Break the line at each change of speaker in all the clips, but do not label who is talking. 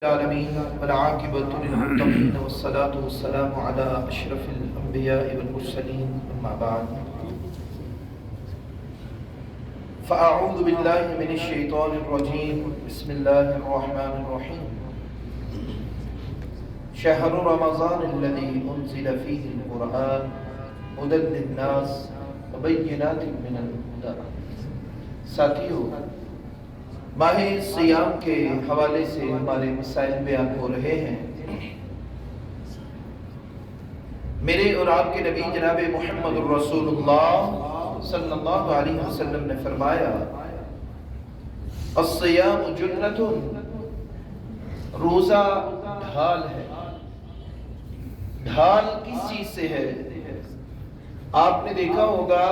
العالمين والعاقبة للمتقين والصلاة والسلام على أشرف الأنبياء والمرسلين أما بعد فأعوذ بالله من الشيطان الرجيم بسم الله الرحمن الرحيم شهر رمضان الذي أنزل فيه القرآن هدى للناس وبينات من الهدى. ساتھیو، ماہ سیام کے حوالے سے ہمارے مسائل بیان ہو رہے ہیں. میرے اور آپ کے نبی جناب محمد الرسول اللہ صلی اللہ علیہ وسلم نے فرمایا الصیام جنۃ، روزہ ڈھال ہے. ڈھال کس چیز سے ہے؟ آپ نے دیکھا ہوگا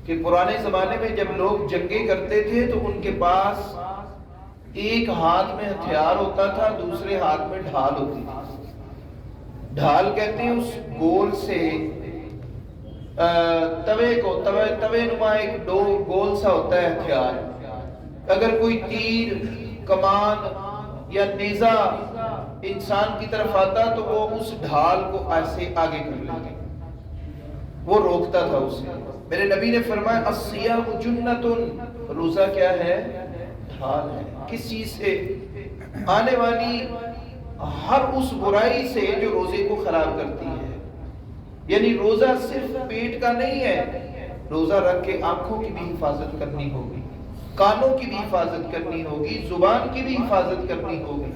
کہ پرانے زمانے میں جب لوگ جنگیں کرتے تھے تو ان کے پاس ایک ہاتھ میں ہتھیار ہوتا تھا، دوسرے ہاتھ میں ڈھال ہوتی تھی. ڈھال کہتے ہیں اس گول سے توے نما ایک گول سا ہوتا ہے ہتھیار. اگر کوئی تیر، کمان یا نیزہ انسان کی طرف آتا تو وہ اس ڈھال کو ایسے آگے کر لیتے، وہ روکتا تھا اسے. میرے نبی نے فرمایا الصیام جنۃ، روزہ کیا ہے؟ ڈھال ہے. کس چیز سے؟ آنے والی ہر اس برائی سے جو روزے کو خراب کرتی ہے. یعنی روزہ صرف پیٹ کا نہیں ہے، روزہ رکھ کے آنکھوں کی بھی حفاظت کرنی ہوگی، کانوں کی بھی حفاظت کرنی ہوگی، زبان کی بھی حفاظت کرنی ہوگی.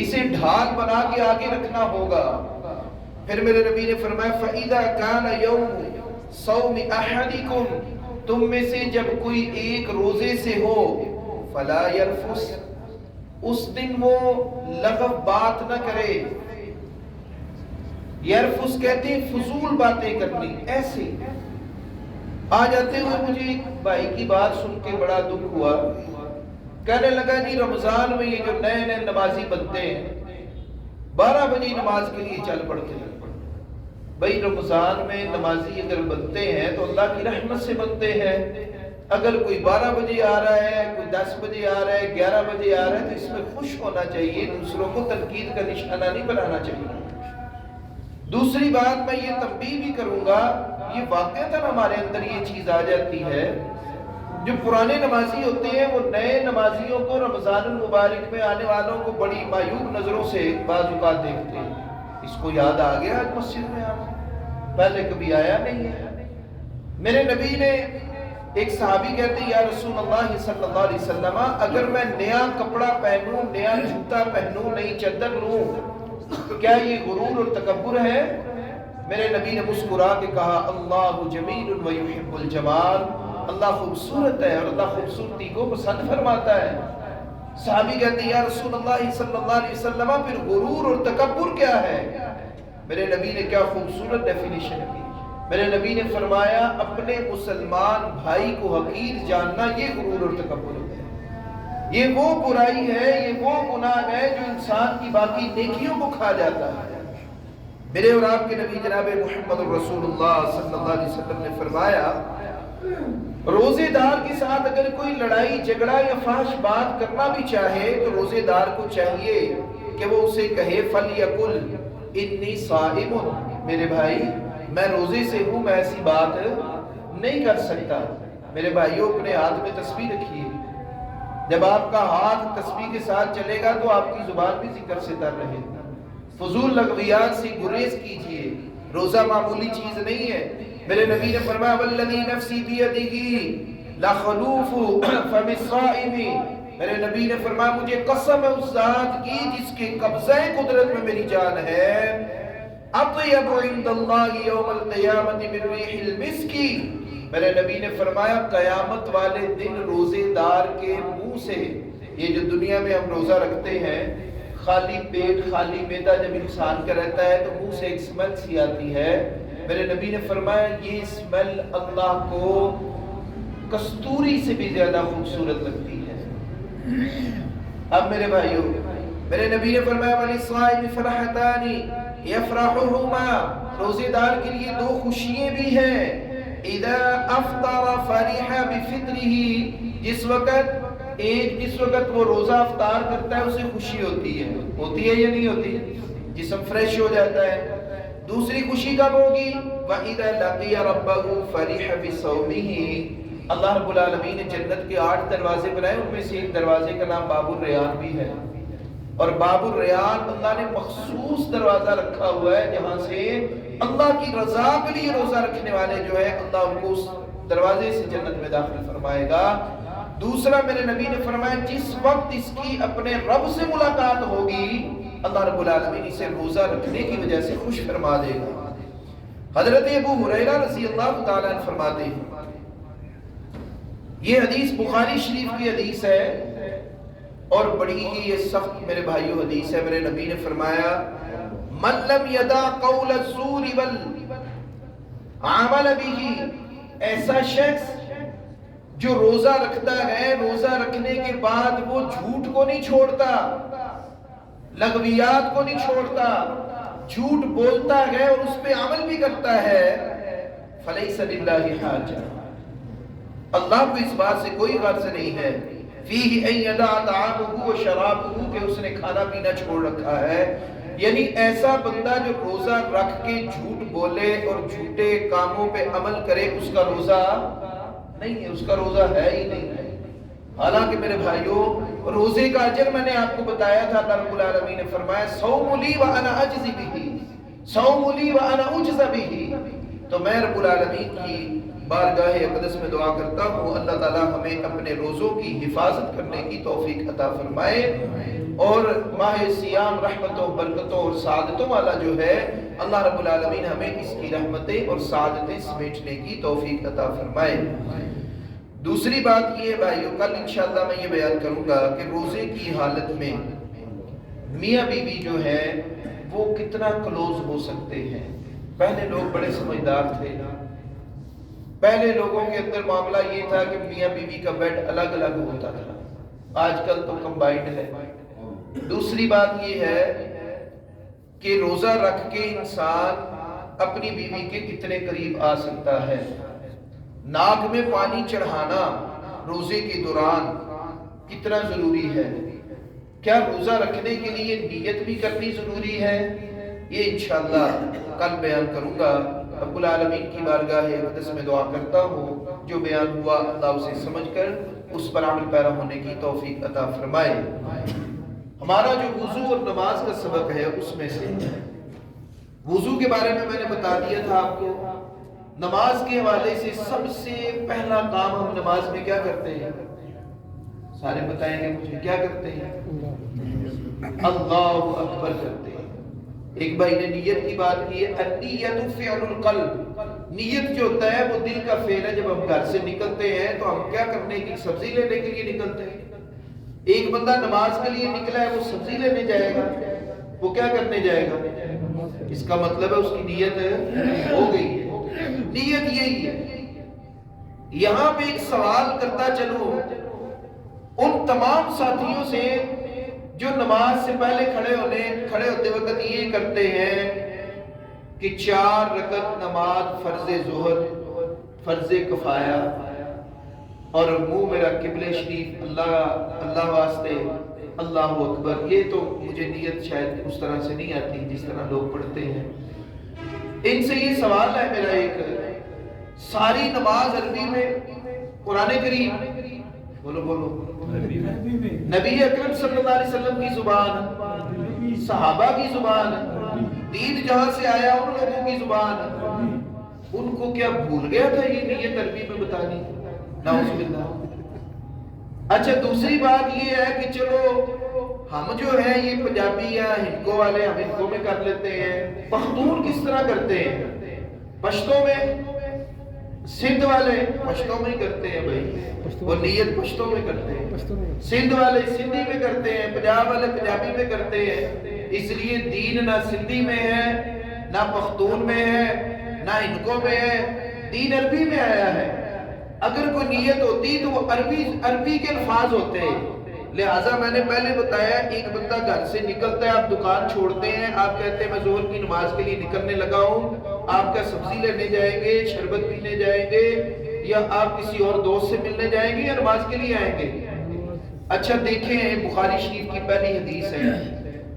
اسے ڈھال بنا کے آگے رکھنا ہوگا. پھر میرے نبی نے فرمایا فَإِذَا كَانَ يَوْمُ صوم احدکم، تم میں سے جب کوئی ایک روزے سے ہو فلا یرفس، اس دن وہ لغو بات نہ کرے. یرفس کہتے ہیں فضول باتیں کرنی. ایسے آ جاتے ہوئے مجھے ایک بھائی کی بات سن کے بڑا دکھ ہوا. کہنے لگا جی رمضان میں یہ جو نئے نئے نمازی بنتے ہیں 12 بجے نماز کے لیے چل پڑتے ہیں. بھئی رمضان میں نمازی اگر بنتے ہیں تو اللہ کی رحمت سے بنتے ہیں. اگر کوئی 12 بجے آ رہا ہے، کوئی 10 بجے آ رہا ہے، 11 بجے آ رہا ہے تو اس میں خوش ہونا چاہیے، دوسروں کو تنقید کا نشانہ نہیں بنانا چاہیے. دوسری بات میں یہ تنبیہ بھی کروں گا، یہ واقعتاً ہمارے اندر یہ چیز آ جاتی ہے. جو پرانے نمازی ہوتے ہیں وہ نئے نمازیوں کو رمضان المبارک میں آنے والوں کو بڑی معیوب نظروں سے بعض اوقات دیکھتے ہیں. اس کو یاد آ گیا آج مسجد میں آنا، پہلے کبھی آیا نہیں ہے. میرے نبی نے ایک صحابی کہتے ہیں یا رسول اللہ صلی اللہ علیہ وسلم، اگر میں نیا کپڑا پہنوں، نیا جوتا پہنوں، نئی چادر لوں، کیا یہ غرور اور تکبر ہے؟ میرے نبی نے مسکرا کے کہا اللہ جمیل و یحب الجمال، اللہ خوبصورت ہے اور اللہ خوبصورتی کو پسند فرماتا ہے. صحابی کہتے ہیں یا رسول اللہ صلی اللہ علیہ وسلم پھر غرور اور تکبر کیا ہے؟ میرے نبی نے کیا خوبصورت ڈیفینیشن کی. میرے نبی نے فرمایا اپنے مسلمان بھائی کو حقیر جاننا یہ غرور اور تکبر ہے. یہ وہ برائی ہے، یہ وہ گناہ ہے جو انسان کی باقی نیکیوں کو کھا جاتا ہے. میرے اور آپ کے نبی جناب محمد الرسول اللہ صلی اللہ علیہ وسلم نے فرمایا روزے دار کے ساتھ اگر کوئی لڑائی جھگڑا یا فحش بات کرنا بھی چاہے تو روزے دار کو چاہیے کہ وہ اسے کہے فَلْيَقُلْ اِنِّي صَائِمٌ، میرے بھائی میں روزے سے ہوں، میں ایسی بات نہیں کر سکتا. میرے بھائیوں اپنے ہاتھ میں تسبیح رکھیے. جب آپ کا ہاتھ تسبیح کے ساتھ چلے گا تو آپ کی زبان بھی ذکر سے تر رہے. فضول لغویات سے گریز کیجئے. روزہ معمولی چیز نہیں ہے. میرے نبی نے فرمایا والذی نفسی بیدہ لخلوف فم الصائم، میرے نبی نے فرمایا مجھے قسم ہے اس ذات کی جس کے قبضہ قدرت میں میری جان ہے، اطیب عند اللہ یوم القیامت من ریح المسک. میرے نبی نے فرمایا قیامت والے دن روزے دار کے منہ سے، یہ جو دنیا میں ہم روزہ رکھتے ہیں خالی پیٹ خالی معدہ جب انسان کا رہتا ہے تو منہ سے ایک اسمیل سی آتی ہے. میرے نبی نے فرمایا یہ اسمیل اللہ کو کستوری سے بھی زیادہ خوبصورت لگتی ہے. اب میرے بھائیوں میرے نبی نے فرمایا وَلِلصَّائِمِ فَرَحَتَانِ يَفْرَحُهُمَا، روزے دار کے لیے 2 خوشیاں بھی ہیں. اِذَا أَفْطَرَ فَرِحَ بِفِطْرِهِ، جس وقت ایک جس وقت وہ روزہ افطار کرتا ہے اسے خوشی ہوتی ہے یا نہیں ہوتی؟ جسم فریش ہو جاتا ہے۔ دوسری خوشی کب ہوگی؟ وَإِذَا لَقِيَ رَبَّهُ فَرِحَ بِصَوْمِهِ۔ اللہ رب العالمین نے جنت کے 8 دروازے بنائے، ان میں سے ایک دروازے کا نام باب الریان بھی ہے، اور باب الریان اللہ نے مخصوص دروازہ رکھا ہوا ہے جہاں سے اللہ کی رضا کے لیے روزہ رکھنے والے جو ہے اللہ ان کو اس دروازے سے جنت میں داخل فرمائے گا۔ دوسرا میرے نبی نے فرمایا جس وقت اس کی اپنے رب سے ملاقات ہوگی اللہ رب العالمین اسے روزہ رکھنے کی وجہ سے خوش فرما دے گا۔ حضرت ابو ہریرہ رضی اللہ تعالیٰ عنہ فرماتے ہیں، یہ حدیث بخاری شریف کی حدیث ہے اور بڑی ہی یہ سخت میرے بھائیو حدیث ہے۔ میرے نبی نے فرمایا من لم یدع قول الزور والعمل به، ایسا شخص جو روزہ رکھتا ہے، روزہ رکھنے کے بعد وہ جھوٹ کو نہیں چھوڑتا، لغویات کو نہیں چھوڑتا، جھوٹ بولتا ہے اور اس پہ عمل بھی کرتا ہے، فلیس للہ حاجہ، اللہ کو اس بات سے کوئی غرض نہیں ہے، فیہ ان یدع طعامہ و شرابہ، کہ اس نے کھانا پینا چھوڑ رکھا ہے۔ یعنی ایسا بندہ جو روزہ رکھ کے جھوٹ بولے اور جھوٹے کاموں پہ عمل کرے اس کا روزہ نہیں ہے، اس کا روزہ ہے ہی نہیں ہے۔ حالانکہ میرے بھائیوں روزے کا اجر میں نے آپ کو بتایا تھا، اللہ رب العالمین نے فرمایا صوم لی وانا اجزی بہ، صوم لی وانا اجزی بہ۔ تو میں رب العالمین کی بارگاہ اقدس میں دعا کرتا ہوں اللہ تعالی ہمیں اپنے روزوں کی حفاظت کرنے کی توفیق عطا فرمائے، اور ماہ سیام رحمتوں برکتوں اور سعادتوں والا جو ہے اللہ رب العالمین ہمیں اس کی رحمتیں اور سعادتیں سمیٹنے کی توفیق عطا فرمائے۔ دوسری بات یہ ہے بھائیو، کل انشاءاللہ میں یہ بیان کروں گا کہ روزے کی حالت میں میاں بیوی جو ہے وہ کتنا کلوز ہو سکتے ہیں۔ پہلے لوگ بڑے سمجھدار تھے، پہلے لوگوں کے اندر معاملہ یہ تھا کہ میاں بیوی کا بیڈ الگ الگ ہوتا تھا، آج کل تو کمبائنڈ ہے۔ دوسری بات یہ ہے کہ روزہ رکھ کے انسان اپنی بیوی کے کتنے قریب آ سکتا ہے۔ ناک میں پانی چڑھانا روزے کے دوران کتنا ضروری ہے، کیا روزہ رکھنے کے لیے نیت بھی کرنی ضروری ہے، یہ انشاءاللہ کل بیان کروں گا۔ رب العالمین کی بارگاہ اقدس میں دعا کرتا ہوں جو بیان ہوا اللہ اسے سمجھ کر اس پر عمل پیرا ہونے کی توفیق عطا فرمائے۔ ہمارا جو وضو اور نماز کا سبق ہے اس میں سے وضو کے بارے میں نے بتا دیا تھا آپ کو۔ نماز کے حوالے سے سب سے پہلا کام ہم نماز میں کیا کرتے ہیں؟ سارے بتائیں گے مجھے، کیا کرتے ہیں؟ اللہ اکبر کرتے ہیں۔ ایک بھائی نے نیت کی بات کی ہے، النیت فعل القلب، نیت جو ہوتا ہے وہ دل کا فعل ہے۔ جب ہم گھر سے نکلتے ہیں تو ہم کیا کرنے کی، سبزی لینے کے لیے نکلتے ہیں۔ ایک بندہ نماز کے لیے نکلا ہے، وہ سبزی لینے جائے گا، وہ کیا کرنے جائے گا؟ اس کا مطلب ہے اس کی نیت ہو گئی ہے۔ نیت یہی ہے۔ یہاں پہ ایک سوال کرتا چلو ان تمام ساتھیوں سے جو نماز سے پہلے کھڑے ہوتے وقت یہ کرتے ہیں کہ 4 رکعت نماز فرض ظہر، فرض کفایہ، اور منہ میرا قبلہ شریف، اللہ واسطے، اللہ اکبر، یہ تو مجھے نیت شاید اس طرح سے نہیں آتی جس طرح لوگ پڑھتے ہیں۔ ان سے یہ سوال ہے میرا ایک، ساری نماز عربی میں، قرآن کریم بولو نبی اکرم صلی اللہ علیہ وسلم کی زبان، صحابہ کی زبان، دین جہاں سے آیا ان لوگوں کی زبان، ان کو کیا بھول گیا تھا یہ نیت عربی میں بتانی؟ نعوذ باللہ۔ اچھا دوسری بات یہ ہے کہ چلو ہم جو ہے یہ پنجابی یا ہندکو والے ہم ہندکو میں کر لیتے ہیں، پختون کس طرح کرتے ہیں؟ پشتوں میں، سندھ والے پشتوں میں ہی کرتے ہیں بھائی، وہ نیت پشتوں میں کرتے ہیں، سندھ والے سندھی میں کرتے ہیں، پنجاب والے پنجابی میں کرتے ہیں۔ اس لیے دین نہ سندھی میں ہے، نہ پختون میں ہے، نہ ہندکو میں ہے، دین عربی میں آیا ہے۔ اگر کوئی نیت ہوتی تو وہ عربی کے الفاظ ہوتے ہیں۔ لہٰذا میں نے پہلے بتایا ایک بندہ گھر سے نکلتا ہے، آپ دکان چھوڑتے ہیں، آپ کہتے ہیں میں ظہر کی نماز کے لیے نکلنے لگا ہوں، آپ کا سبزی لینے جائیں گے، شربت پینے جائیں گے، یا آپ کسی اور دوست سے ملنے جائیں گے یا نماز کے لیے آئیں گے؟ اچھا دیکھیں بخاری شریف کی پہلی حدیث ہے،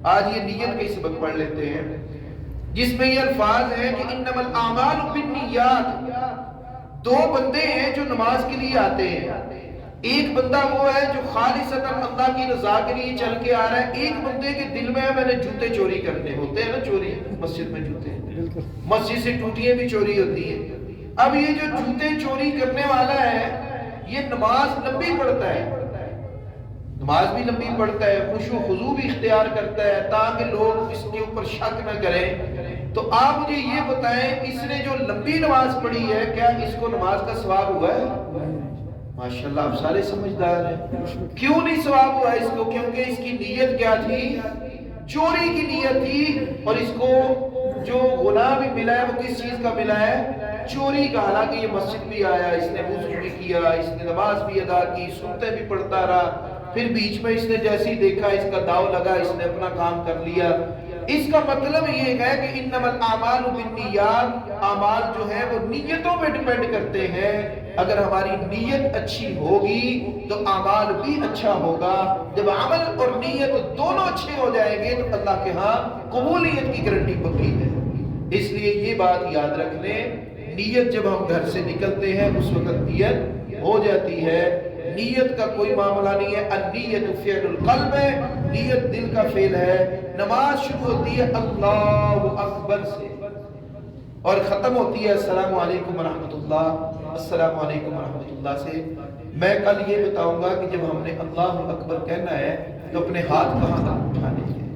آج یہ نیت کے سبق پڑھ لیتے ہیں، جس میں یہ الفاظ ہے کہ انما الاعمال بالنیات۔ دو بندے ہیں جو نماز کے لیے آتے ہیں، ایک بندہ وہ ہے جو خالصتاً اللہ کی رضا کے لیے چل کے آ رہا ہے، ایک بندے کے دل میں ہے میں نے جوتے چوری کرنے ہوتے ہیں نا، چوری مسجد میں جوتے، مسجد سے ٹوٹیاں بھی چوری ہوتی ہیں۔ اب یہ جو جوتے چوری کرنے والا ہے یہ نماز لمبی پڑھتا ہے، نماز بھی لمبی پڑھتا ہے، خشوع و خضوع بھی اختیار کرتا ہے تاکہ لوگ اس کے اوپر شک نہ کریں، تو آپ مجھے یہ بتائیں اس نے جو لمبی نماز پڑھی ہے کیا اس کو نماز کا ثواب ہوا ہے؟ ماشاءاللہ آپ سارے سمجھدار ہیں۔ کیوں نہیں ثواب ہوا اس کو؟ کیونکہ اس کی نیت کیا تھی؟ چوری کی نیت تھی، اور اس کو جو گناہ بھی ملا ہے وہ کس چیز کا ملا ہے؟ چوری کا۔ حالانکہ یہ مسجد بھی آیا، اس نے وضو بھی کیا، اس نے نماز بھی ادا کی، سنتیں بھی پڑھتا رہا، پھر بیچ میں اس نے جیسی دیکھا اس کا داؤ لگا، اس نے اپنا کام کر لیا۔ اس کا مطلب یہ ہے کہ انما الاعمال بالنیات، اعمال جو ہے وہ نیتوں پہ ڈیپینڈ کرتے ہیں۔ اگر ہماری نیت اچھی ہوگی تو اعمال بھی اچھا ہوگا۔ جب عمل اور نیت دونوں اچھے ہو جائیں گے تو اللہ کے ہاں قبولیت کی گارنٹی پکی ہے۔ اس لیے یہ بات یاد رکھ لیں، نیت جب ہم گھر سے نکلتے ہیں اس وقت نیت ہو جاتی ہے، نیت کا کوئی معاملہ نہیں ہے۔ النیت فعل القلب ہے، نیت دل کا فعل ہے۔ نماز شروع ہوتی ہے اللہ اکبر سے اور ختم ہوتی ہے السلام علیکم ورحمۃ اللہ، السلام علیکم ورحمۃ اللہ سے۔ میں کل یہ بتاؤں گا کہ جب ہم نے اللہ اکبر کہنا ہے تو اپنے ہاتھ کہاں تک اٹھانے ہیں،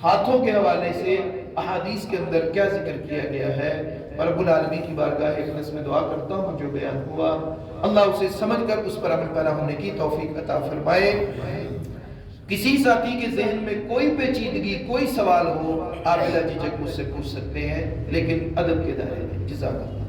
ہاتھوں کے حوالے سے احادیث کے اندر کیا ذکر کیا گیا ہے۔ اور رب العالمین کی بارگاہ اخلاص میں دعا کرتا ہوں جو بیان ہوا اللہ اسے سمجھ کر اس پر عمل پیرا ہونے کی توفیق عطا فرمائے۔ کسی ساتھی کے ذہن میں کوئی پیچیدگی کوئی سوال ہو آپ بلا جھجک مجھ سے پوچھ سکتے ہیں، لیکن ادب کے دائرے میں۔ جزاک اللہ۔